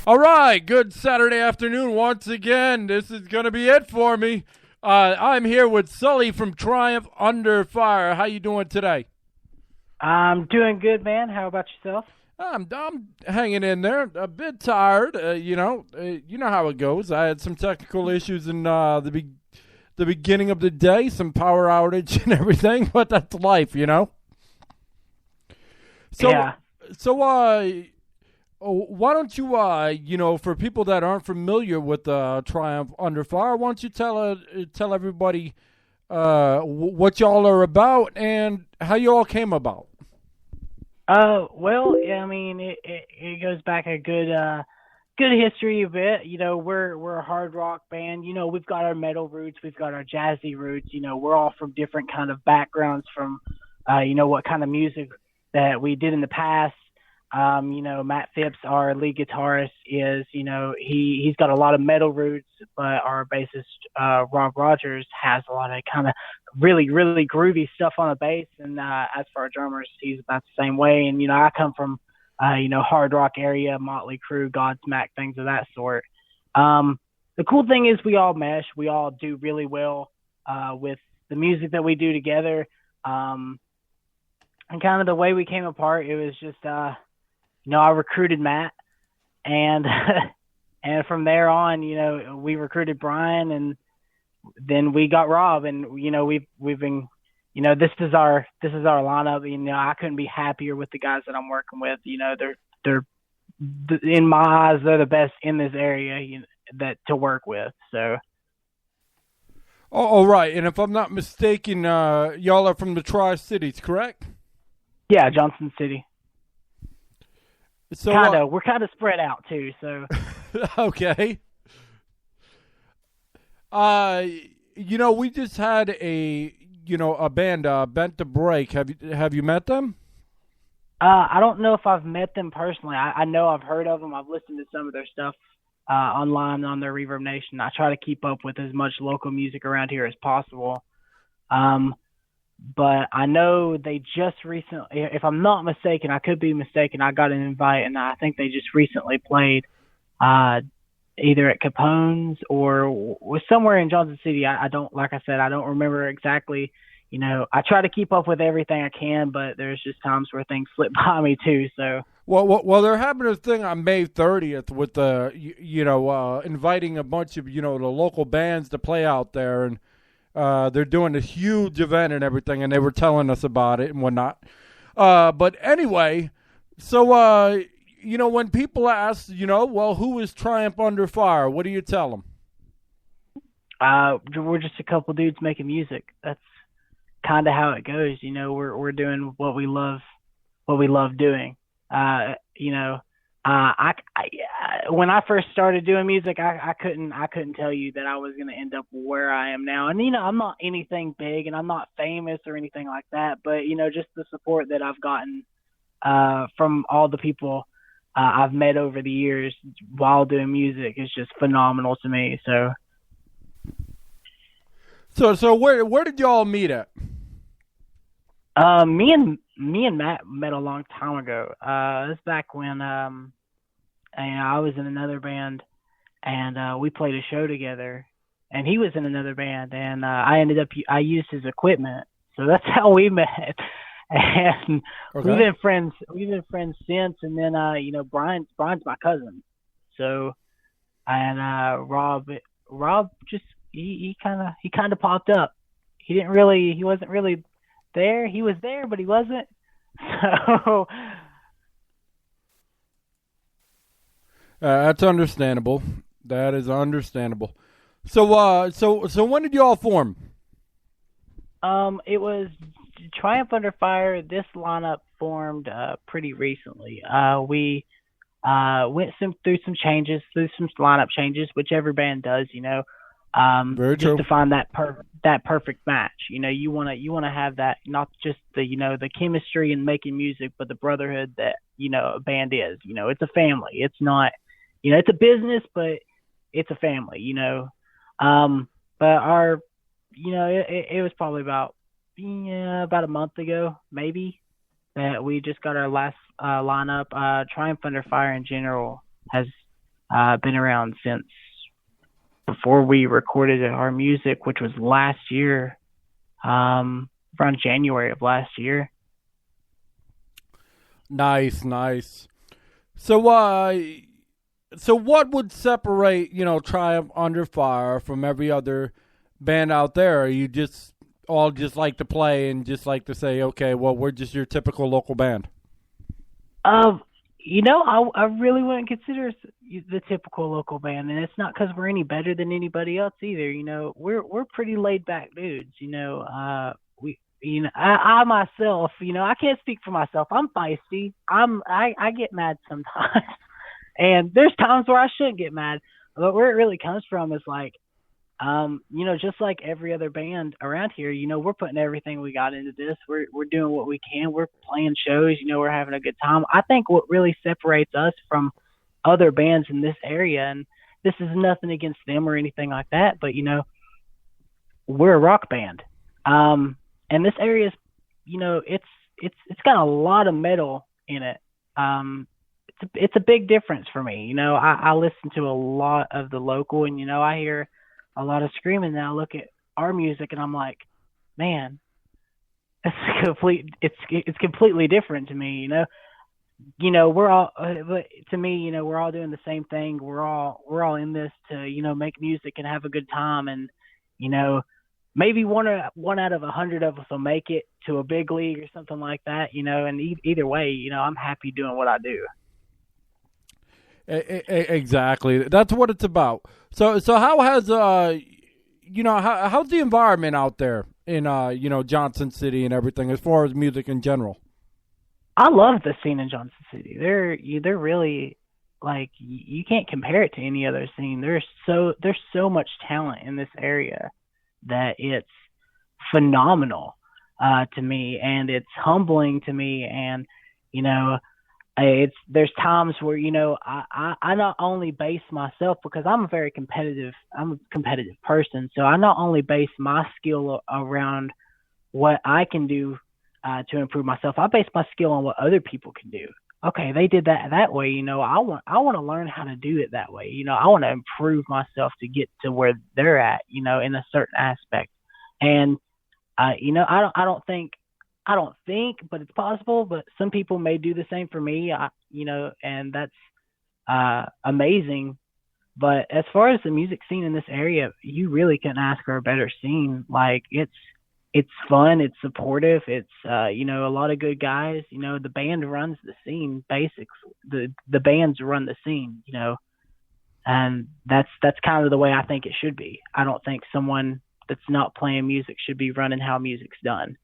All right, good Saturday afternoon once again. This is going to be it for me. I'm here with Sully from Triumph Under Fire. How you doing today? I'm doing good, man. How about yourself? I'm hanging in there. A bit tired, you know how it goes. I had some technical issues in the beginning of the day, some power outage and everything, but that's life, you know. So, Yeah. why don't you, for people that aren't familiar with Triumph Under Fire, why don't you tell everybody what y'all are about and how you all came about? Well, yeah, I mean, it goes back a good history a bit. We're a hard rock band. We've got our metal roots, we've got our jazzy roots. We're all from different kind of backgrounds from, what kind of music that we did in the past. Matt Phipps, our lead guitarist, he's got a lot of metal roots, but our bassist, Rob Rogers, has a lot of kind of really, really groovy stuff on the bass. And as for our drummers, he's about the same way. And, I come from, hard rock area, Motley Crue, Godsmack, things of that sort. The cool thing is we all mesh. We all do really well with the music that we do together. And kind of the way we came apart, it was just, I recruited Matt, and and from there on, we recruited Brian, and then we got Rob, and we've been, this is our lineup. I couldn't be happier with the guys that I'm working with. They're in my eyes, they're the best in this area that to work with. So. Oh, all right, and if I'm not mistaken, y'all are from the Tri-Cities, correct? Yeah, Johnson City. So we're kind of spread out too. So okay. We just had a band, Bent to Break. Have you met them? I don't know if I've met them personally. I know I've heard of them. I've listened to some of their stuff online on their Reverb Nation. I try to keep up with as much local music around here as possible. But I know they just recently, if I'm not mistaken, I could be mistaken, I got an invite, and I think they just recently played either at Capone's or was somewhere in Johnson City. I don't, like I said, I don't remember exactly. I try to keep up with everything I can, but there's just times where things slip by me too. So. Well, they're having a thing on May 30th with inviting a bunch of, the local bands to play out there, and they're doing a huge event and everything, and they were telling us about it and whatnot. But anyway, so, when people ask, who is Triumph Under Fire, what do you tell them? We're just a couple dudes making music. That's kind of how it goes. We're doing what we love doing. When I first started doing music, I couldn't tell you that I was going to end up where I am now. And, I'm not anything big and I'm not famous or anything like that, but, just the support that I've gotten, from all the people, I've met over the years while doing music is just phenomenal to me. So where did y'all meet at? Me and Matt met a long time ago. It was back when, I was in another band, and we played a show together, and he was in another band, and I used his equipment, so that's how we met. And okay. We've been friends since. And then Brian's my cousin, so, and Rob just he kind of popped up. He wasn't really there. He was there, but he wasn't. So. That's understandable. That is understandable. So when did you all form? It was Triumph Under Fire. This lineup formed pretty recently. We went through some lineup changes, which every band does. Very just true. to find that perfect match. You want to have that, not just the chemistry and making music, but the brotherhood that a band is. It's a family. It's not. It's a business, but it's a family, but our, it was probably about a month ago, maybe, that we just got our last lineup. Triumph Under Fire in general has Been around since before we recorded our music, which was last year, around January of last year. Nice, nice. So, so what would separate, Triumph Under Fire from every other band out there? Are you just all just like to play and just like to say, okay, well, we're just your typical local band? I really wouldn't consider us the typical local band, and it's not because we're any better than anybody else either. We're pretty laid back dudes. I myself, I can't speak for myself. I'm feisty. I get mad sometimes, and there's times where I shouldn't get mad. But where it really comes from is like, just like every other band around here, we're putting everything we got into this. We're doing what we can. We're playing shows. We're having a good time. I think what really separates us from other bands in this area, and this is nothing against them or anything like that, but we're a rock band. And this area is, it's got a lot of metal in it. It's a big difference for me. I listen to a lot of the local, and I hear a lot of screaming. And I look at our music, and I'm like, man, it's completely different to me. We're all, to me, we're all doing the same thing. We're all in this to make music and have a good time, and maybe one out of 100 of us will make it to a big league or something like that, and either way, I'm happy doing what I do. Exactly. That's what it's about. So how has, how's the environment out there in, Johnson City and everything as far as music in general? I love the scene in Johnson City. They're really, like, you can't compare it to any other scene. There's so much talent in this area that it's phenomenal to me, and it's humbling to me. And there's times where I not only base myself, because I'm a competitive person, so I not only base my skill around what I can do to improve myself. I base my skill on what other people can do. Okay, they did that way. I want to learn how to do it that way. I want to improve myself to get to where they're at. In a certain aspect, and I don't think, but it's possible. But some people may do the same for me. And that's amazing. But as far as the music scene in this area, you really couldn't ask for a better scene. Like, it's fun, it's supportive, it's a lot of good guys. The band runs the scene. The bands run the scene. And that's kind of the way I think it should be. I don't think someone that's not playing music should be running how music's done.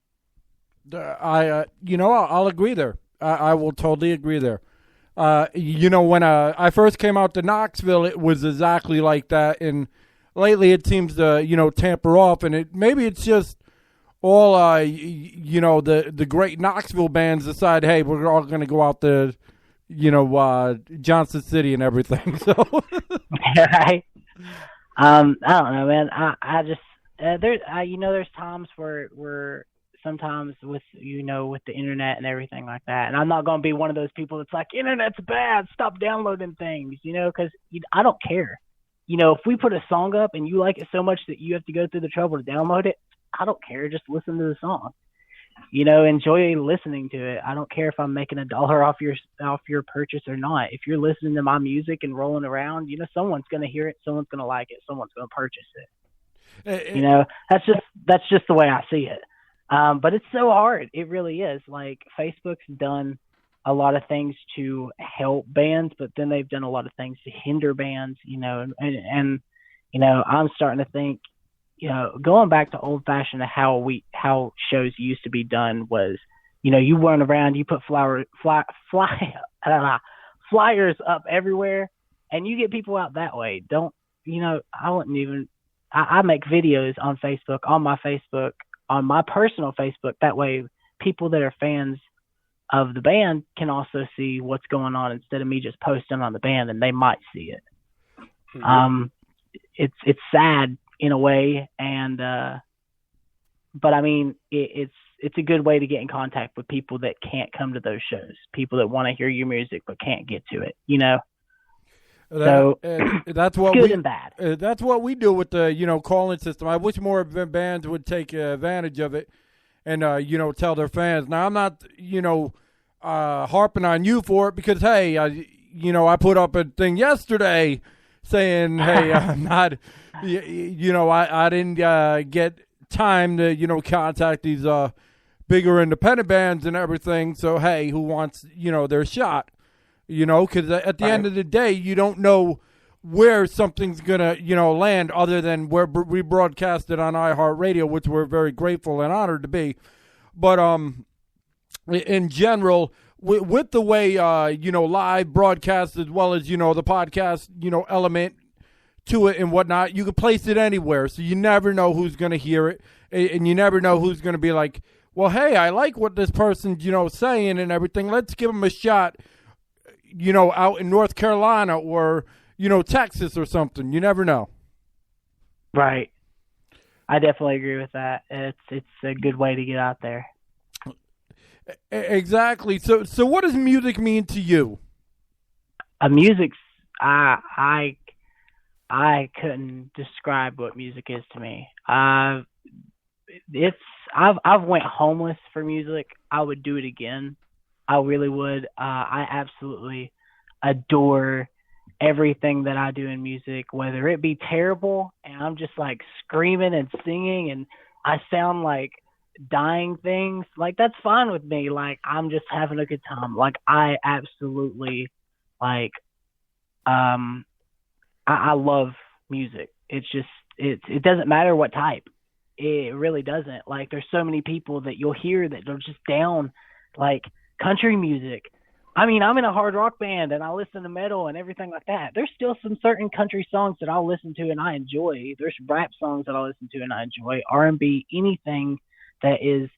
I'll agree there. I will totally agree there. When I first came out to Knoxville, it was exactly like that, and lately it seems to tamper off, and maybe it's just all the great Knoxville bands decide, hey, we're all going to go out to Johnson City and everything. So right. I don't know, man. I just there's times where sometimes with the internet and everything like that, and I'm not going to be one of those people that's like, internet's bad, stop downloading things, because I don't care. If we put a song up and you like it so much that you have to go through the trouble to download it, I don't care. Just listen to the song. Enjoy listening to it. I don't care if I'm making $1 off your purchase or not. If you're listening to my music and rolling around, someone's going to hear it, someone's going to like it, someone's going to purchase it. That's just the way I see it. But it's so hard. It really is. Like, Facebook's done a lot of things to help bands, but then they've done a lot of things to hinder bands, and I'm starting to think, going back to old fashioned how shows used to be done was, you run around, you put flyers up everywhere, and you get people out that way. I make videos on Facebook, on my personal Facebook. That way people that are fans of the band can also see what's going on, instead of me just posting on the band, and they might see it. Mm-hmm. It's sad in a way, and but I mean, it's a good way to get in contact with people that can't come to those shows, people that want to hear your music but can't get to it. That's what good and bad. That's what we do with the calling system. I wish more bands would take advantage of it and tell their fans. Now I'm not harping on you for it because hey, I put up a thing yesterday saying hey I'm not I didn't get time to contact these bigger independent bands and everything. So hey, who wants their shot? Because at the end of the day, you don't know where something's gonna land other than where we broadcast it on iHeartRadio, which we're very grateful and honored to be. But in general, with the way live broadcast as well as the podcast element to it and whatnot, you can place it anywhere, so you never know who's gonna hear it, and you never know who's gonna be like, well, hey, I like what this person's saying and everything. Let's give them a shot. Out in North Carolina or, Texas or something. You never know. Right. I definitely agree with that. It's a good way to get out there. Exactly. So what does music mean to you? Music's I couldn't describe what music is to me. I've went homeless for music. I would do it again. I really would. I absolutely adore everything that I do in music, whether it be terrible and I'm just like screaming and singing and I sound like dying things. Like that's fine with me. Like I'm just having a good time. Like I absolutely like. I love music. It's just it doesn't matter what type. It really doesn't. Like there's so many people that you'll hear that they're just down like country music. I mean, I'm in a hard rock band and I listen to metal and everything like that. There's still some certain country songs that I'll listen to and I enjoy. There's rap songs that I listen to and I enjoy. R&B, anything that is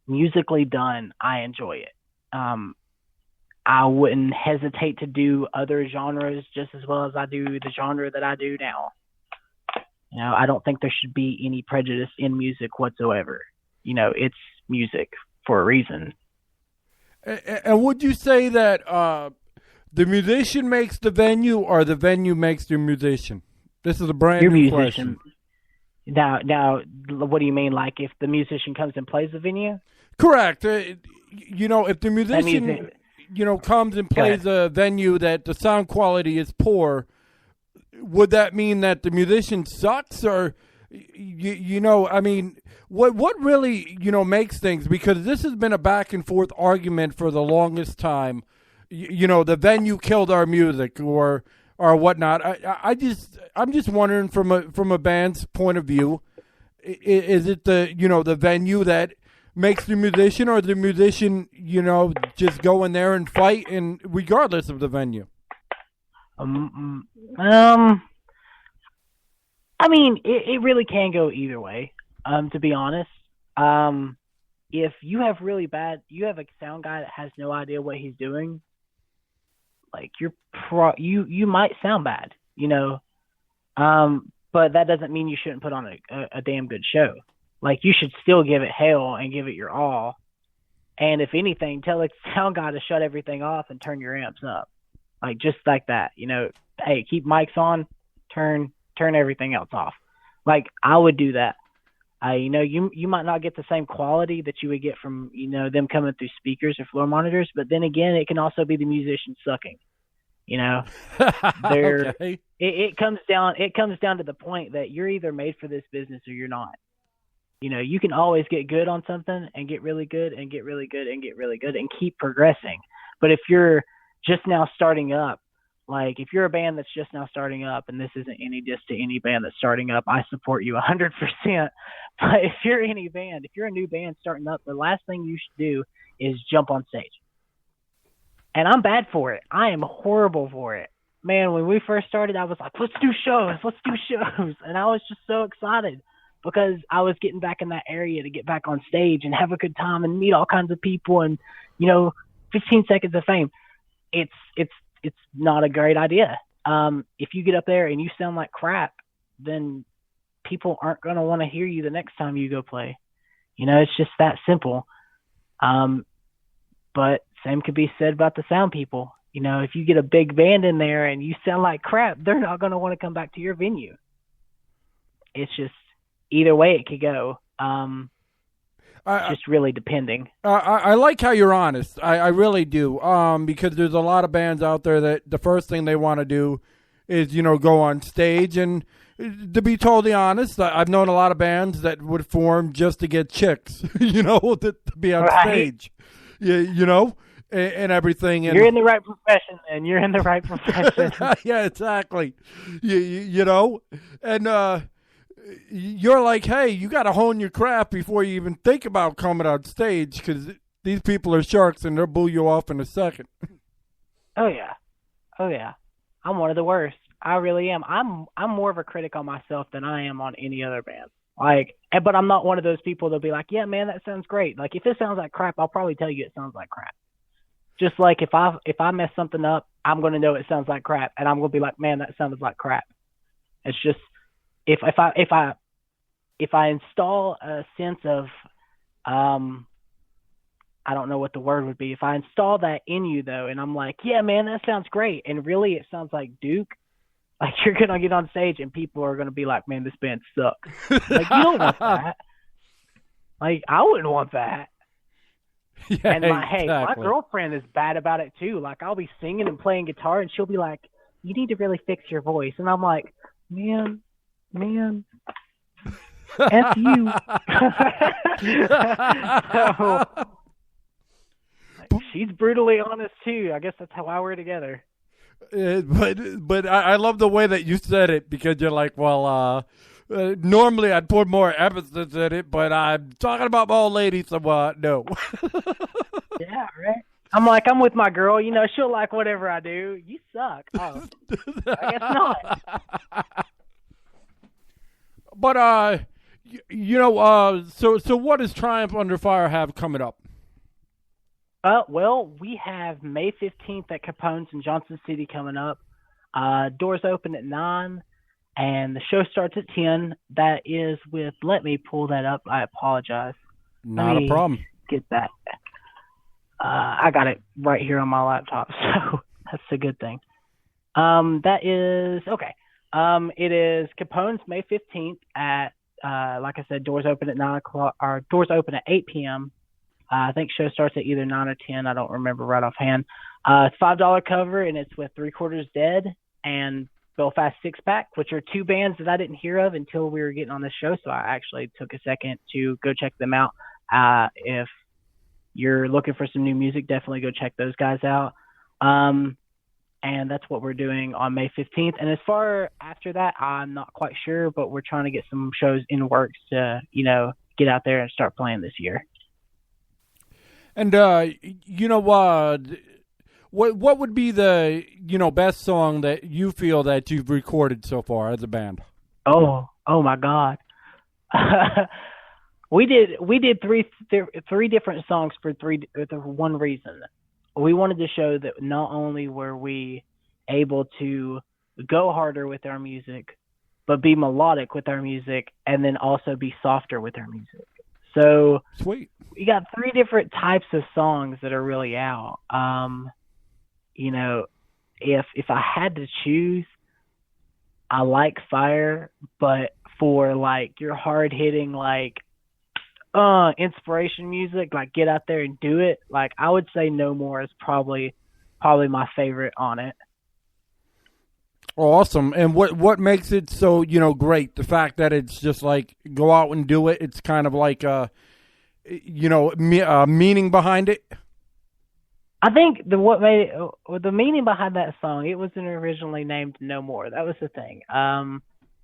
musically done, I enjoy it. I wouldn't hesitate to do other genres just as well as I do the genre that I do now. I don't think there should be any prejudice in music whatsoever. It's music for a reason. And would you say that the musician makes the venue or the venue makes the musician? This is a brand new question. Now, what do you mean? Like if the musician comes and plays the venue? Correct. If the musician, comes and plays a venue that the sound quality is poor, would that mean that the musician sucks or... I mean, what really, makes things, because this has been a back and forth argument for the longest time, the venue killed our music or whatnot. I'm just wondering from a band's point of view, is it the venue that makes the musician or the musician, just go in there and fight and regardless of the venue? I mean, it really can go either way, to be honest. If you have you have a sound guy that has no idea what he's doing, like you might sound bad, but that doesn't mean you shouldn't put on a damn good show. Like you should still give it hell and give it your all. And if anything, tell the sound guy to shut everything off and turn your amps up. Like just like that, hey, keep mics on, turn everything else off. Like I would do that. You might not get the same quality that you would get from, them coming through speakers or floor monitors, but then again, it can also be the musician sucking. Okay. It comes down to the point that you're either made for this business or you're not. You can always get good on something and get really good and get really good and get really good and keep progressing. But if you're just now starting up, like if you're a band that's just now starting up, and this isn't any diss to any band that's starting up, I support you 100%. But if you're a new band starting up, the last thing you should do is jump on stage. And I'm bad for it. I am horrible for it. Man, when we first started, I was like, let's do shows. And I was just so excited because I was getting back in that area to get back on stage and have a good time and meet all kinds of people and, 15 seconds of fame. It's not a great idea. If you get up there and you sound like crap, then people aren't going to want to hear you the next time you go play. It's just that simple. But same could be said about the sound people. if you get a big band in there and you sound like crap, they're not going to want to come back to your venue. It's just either way it could go. Just really depending. I like how you're honest. I really do. Because there's a lot of bands out there that the first thing they want to do is, go on stage. And to be totally honest, I've known a lot of bands that would form just to get chicks, to be on stage. Yeah, and everything. And you're in the right profession, and you're in the right profession. Yeah, exactly. And you're like, hey, you got to hone your craft before you even think about coming on stage, because these people are sharks and they'll bull you off in a second. Oh yeah, I'm one of the worst. I really am. I'm more of a critic on myself than I am on any other band. But I'm not one of those people that'll be like, yeah, man, that sounds great. Like, if it sounds like crap, I'll probably tell you it sounds like crap. Just like if I mess something up, I'm going to know it sounds like crap, and I'm going to be like, man, that sounded like crap. It's just if I install a sense of I don't know what the word would be. If I install that in you though, and I'm like, yeah, man, that sounds great, and really it sounds like Duke, like, you're gonna get on stage and people are gonna be like, man, this band sucks. Like, you don't want that. Like, I wouldn't want that. Yeah, and my girlfriend is bad about it too. Like, I'll be singing and playing guitar, and she'll be like, you need to really fix your voice. And I'm like, man, F you. So, she's brutally honest too. I guess that's how we're together. But I love the way that you said it, because you're like, well, normally I'd put more emphasis in it, but I'm talking about my old lady, so no. Yeah, right. I'm like, I'm with my girl, she'll like whatever I do. You suck. Oh, I guess not. But so what does Triumph Under Fire have coming up? Well, we have May 15th at Capone's in Johnson City coming up. Doors open at 9, and the show starts at 10. That is with, let me pull that up. I apologize. Not a problem. Get that. I got it right here on my laptop, so that's a good thing. That is, okay. It is Capone's May 15th at, like I said, doors open at 9 o'clock, or doors open at 8 p.m. I think show starts at either 9 or 10. I don't remember right offhand. It's $5 cover, and it's with 3/4 Dead and Belfast Six Pack, which are two bands that I didn't hear of until we were getting on this show. So I actually took a second to go check them out. If you're looking for some new music, definitely go check those guys out. And that's what we're doing on May 15th. And as far after that, I'm not quite sure, but we're trying to get some shows in works to, get out there and start playing this year. And what would be the best song that you feel that you've recorded so far as a band? Oh my God. We did three different songs for one reason. We wanted to show that not only were we able to go harder with our music, but be melodic with our music, and then also be softer with our music. So sweet. We got 3 different types of songs that are really out. If I had to choose, I like Fire, but for like your hard hitting, like inspiration music, like get out there and do it, like I would say No More is probably my favorite on it. Awesome. And what makes it so great? The fact that it's just like go out and do it. It's kind of like meaning behind it. I think what made it, the meaning behind that song, it wasn't originally named No More. That was the thing.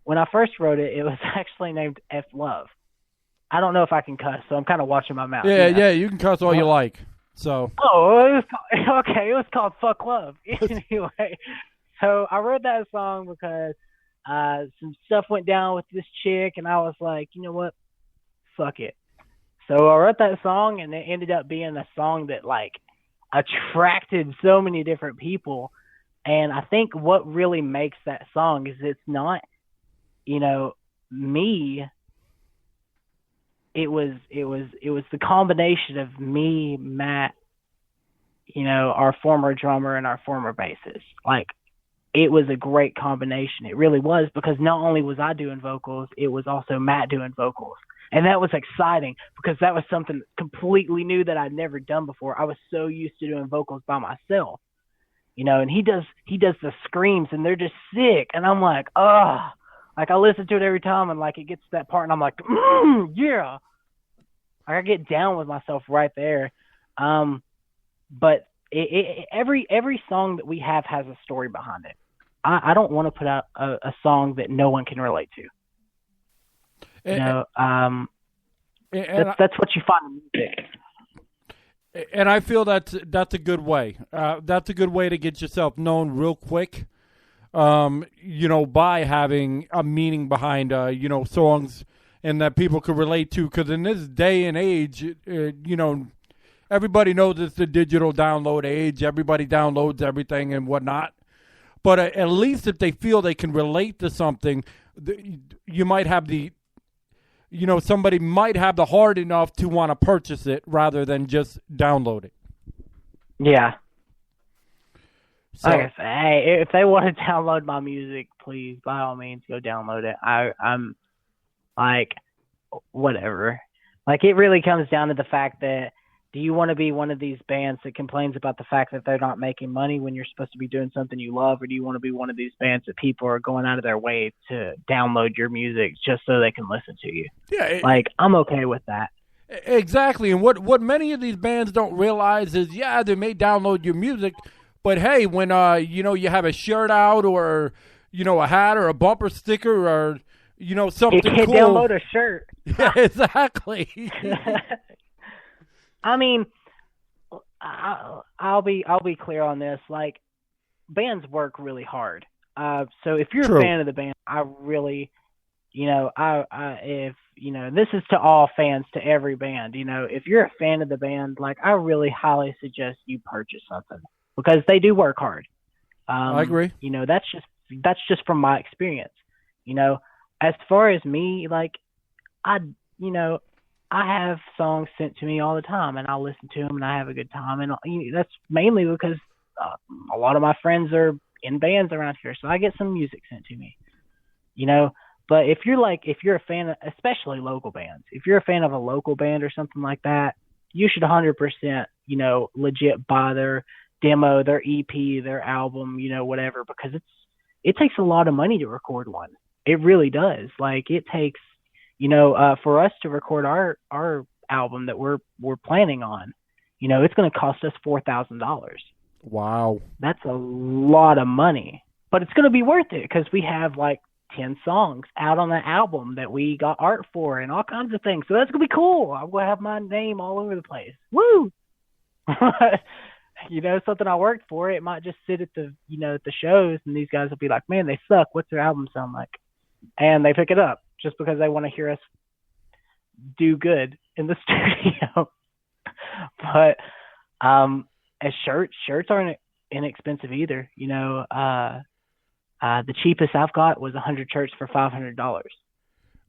When I first wrote it, it was actually named F Love. I don't know if I can cuss, so I'm kind of watching my mouth. Yeah, you can cuss all you like. So. Oh, it was called Fuck Love. Anyway, so I wrote that song because some stuff went down with this chick, and I was like, you know what? Fuck it. So I wrote that song, and it ended up being a song that like attracted so many different people. And I think what really makes that song is it's not, me. It was the combination of me, Matt, our former drummer and our former bassist. Like, it was a great combination. It really was, because not only was I doing vocals, it was also Matt doing vocals. And that was exciting because that was something completely new that I'd never done before. I was so used to doing vocals by myself, and he does the screams and they're just sick. And I'm like, oh, like I listen to it every time and like it gets to that part and I'm like, yeah. I get down with myself right there. But every song that we have has a story behind it. I don't want to put out a song that no one can relate to. That's what you find in music. And I feel that's a good way. That's a good way to get yourself known real quick. By having a meaning behind songs and that people could relate to. Because in this day and age, everybody knows it's the digital download age. Everybody downloads everything and whatnot. But at least if they feel they can relate to something, you might have somebody might have the heart enough to want to purchase it rather than just download it. Yeah. So, like I say, hey, if they want to download my music, please, by all means, go download it. I'm like, whatever. Like, it really comes down to the fact that, do you want to be one of these bands that complains about the fact that they're not making money when you're supposed to be doing something you love, or do you want to be one of these bands that people are going out of their way to download your music just so they can listen to you? Yeah, I'm okay with that. Exactly. And what many of these bands don't realize is, yeah, they may download your music, but hey, when you have a shirt out or a hat or a bumper sticker or something you can cool, download a shirt. Yeah, exactly. I mean, I'll be clear on this. Like, bands work really hard. So if you're True. a fan of the band, I really, this is to all fans, to every band. If you're a fan of the band, like, I really highly suggest you purchase something because they do work hard. I agree. That's just from my experience. As far as me, like, I have songs sent to me all the time, and I'll listen to them, and I have a good time. And that's mainly because a lot of my friends are in bands around here, so I get some music sent to me. But if you're a fan of, especially local bands, if you're a fan of a local band or something like that, you should 100%, legit buy their demo, their EP, their album, whatever, because it takes a lot of money to record one. It really does. Like, it takes, for us to record our album that we're planning on, it's going to cost us $4,000. Wow. That's a lot of money, but it's going to be worth it because we have like 10 songs out on the album that we got art for and all kinds of things. So that's going to be cool. I'm going to have my name all over the place. Woo! Something I worked for. It might just sit at the, at the shows, and these guys will be like, man, they suck. What's their album sound like? And they pick it up just because they want to hear us do good in the studio. But as shirts aren't inexpensive either. The cheapest I've got was 100 shirts for $500.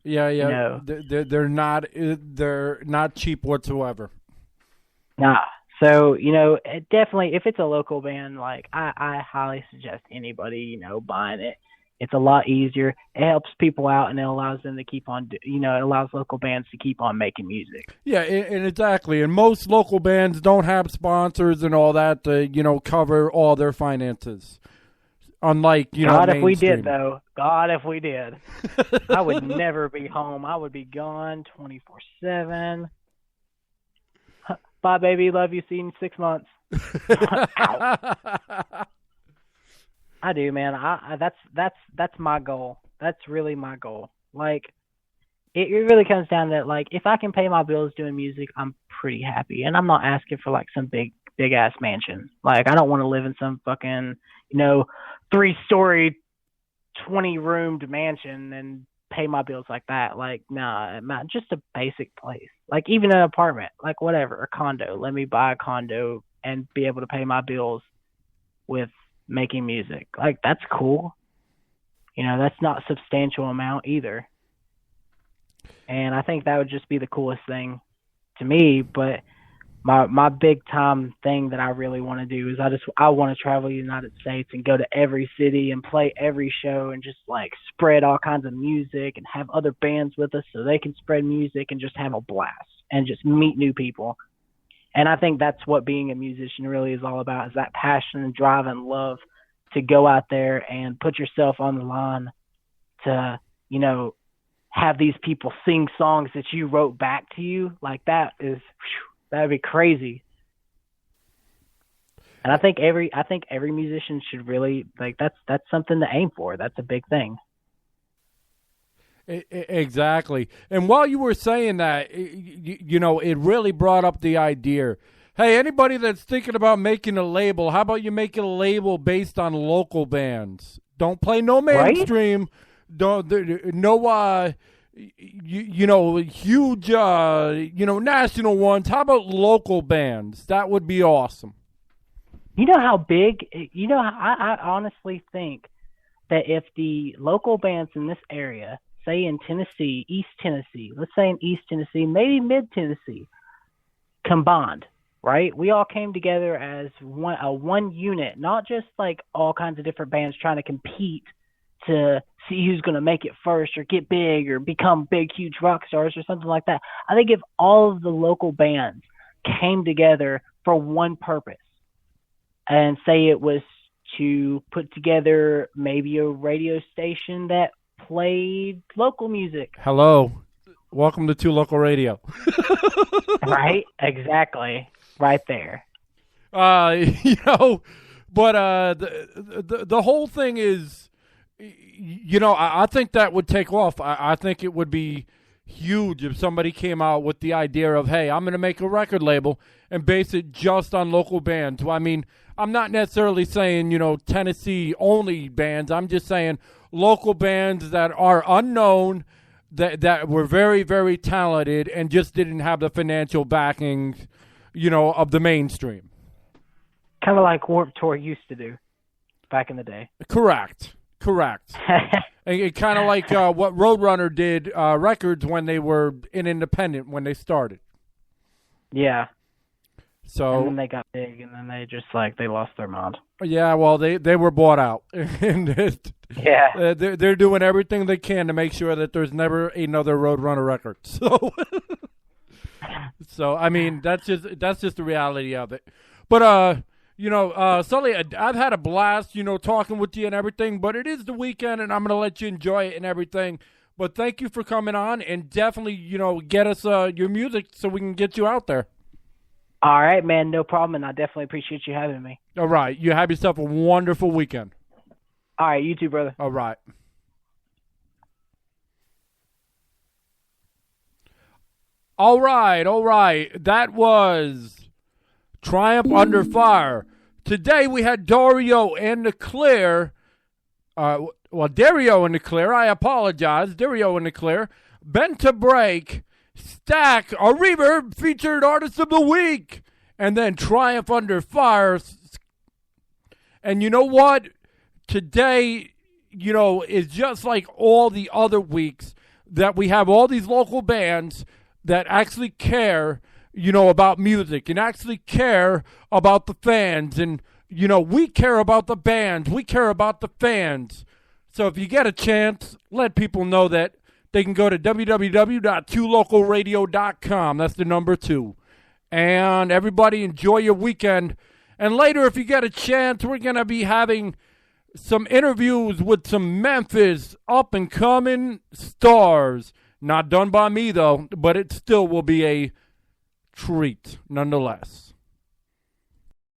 Yeah. They're not cheap whatsoever. Nah. So, definitely, if it's a local band, like, I highly suggest anybody, buying it. It's a lot easier. It helps people out, and it allows them to keep on, it allows local bands to keep on making music. Yeah, and exactly. And most local bands don't have sponsors and all that to, cover all their finances. Unlike, God, if we mainstream. did, though. God, if we did. I would never be home. I would be gone 24/7. Bye, baby. Love you. See you in 6 months. I do, man. That's my goal. That's really my goal. Like, it really comes down to, like, if I can pay my bills doing music, I'm pretty happy. And I'm not asking for, like, some big ass mansion. Like, I don't want to live in some fucking, 3-story, 20-roomed mansion and pay my bills like that. Like, nah, just a basic place. Like, even an apartment, like, whatever, a condo. Let me buy a condo and be able to pay my bills with making music. Like, that's cool. That's not a substantial amount either. And I think that would just be the coolest thing to me. But my big time thing that I really want to do is I want to travel the United States and go to every city and play every show and just like spread all kinds of music and have other bands with us so they can spread music and just have a blast and just meet new people. And I think that's what being a musician really is all about, is that passion and drive and love to go out there and put yourself on the line to, you know, have these people sing songs that you wrote back to you. Like that would be crazy. And I think every musician should really, like, that's something to aim for. That's a big thing. Exactly. And while you were saying that, you know, it really brought up the idea. Hey, anybody that's thinking about making a label, how about you make a label based on local bands? Don't play no mainstream. Right? Don't no you know, huge you know, national ones. How about local bands? That would be awesome. You know how big, you know, I honestly think that if the local bands in this area, say in Tennessee, East Tennessee, let's say in East Tennessee, maybe Mid Tennessee, combined, right? We all came together as one unit, not just like all kinds of different bands trying to compete to see who's going to make it first or get big or become big, huge rock stars or something like that. I think if all of the local bands came together for one purpose, and say it was to put together maybe a radio station that played local music. Hello. Welcome to Two Local Radio. Right? Exactly. Right there. You know, but the whole thing is, you know, I think that would take off. I think it would be huge if somebody came out with the idea of, hey, I'm going to make a record label and base it just on local bands. Well, I mean, I'm not necessarily saying, you know, Tennessee only bands. I'm just saying local bands that are unknown, that were very, very talented and just didn't have the financial backing, you know, of the mainstream. Kind of like Warped Tour used to do back in the day. Correct. And kind of like what Roadrunner did records when they were independent, when they started. Yeah. So, and then they got big, and then they lost their mind. Yeah, well, they were bought out. And yeah. They're doing everything they can to make sure that there's never another Roadrunner record. So I mean, that's just the reality of it. But you know, Sully, I've had a blast, you know, talking with you and everything. But it is the weekend, and I'm gonna let you enjoy it and everything. But thank you for coming on, and definitely, you know, get us your music so we can get you out there. All right, man, no problem, and I definitely appreciate you having me. All right, you have yourself a wonderful weekend. All right, you too, brother. All right. All right. That was Triumph Under Fire. Today we had Dario and Leclerc. Dario and Leclerc, I apologize. Dario and Leclerc. Bent to Break. Stack, a Reverb featured artist of the week, and then Triumph Under Fire. And you know what? Today, you know, is just like all the other weeks that we have all these local bands that actually care, you know, about music and actually care about the fans. And, you know, we care about the bands. We care about the fans. So if you get a chance, let people know that they can go to www.twolocalradio.com. That's the number 2. And everybody enjoy your weekend. And later, if you get a chance, we're going to be having some interviews with some Memphis up-and-coming stars. Not done by me, though, but it still will be a treat nonetheless.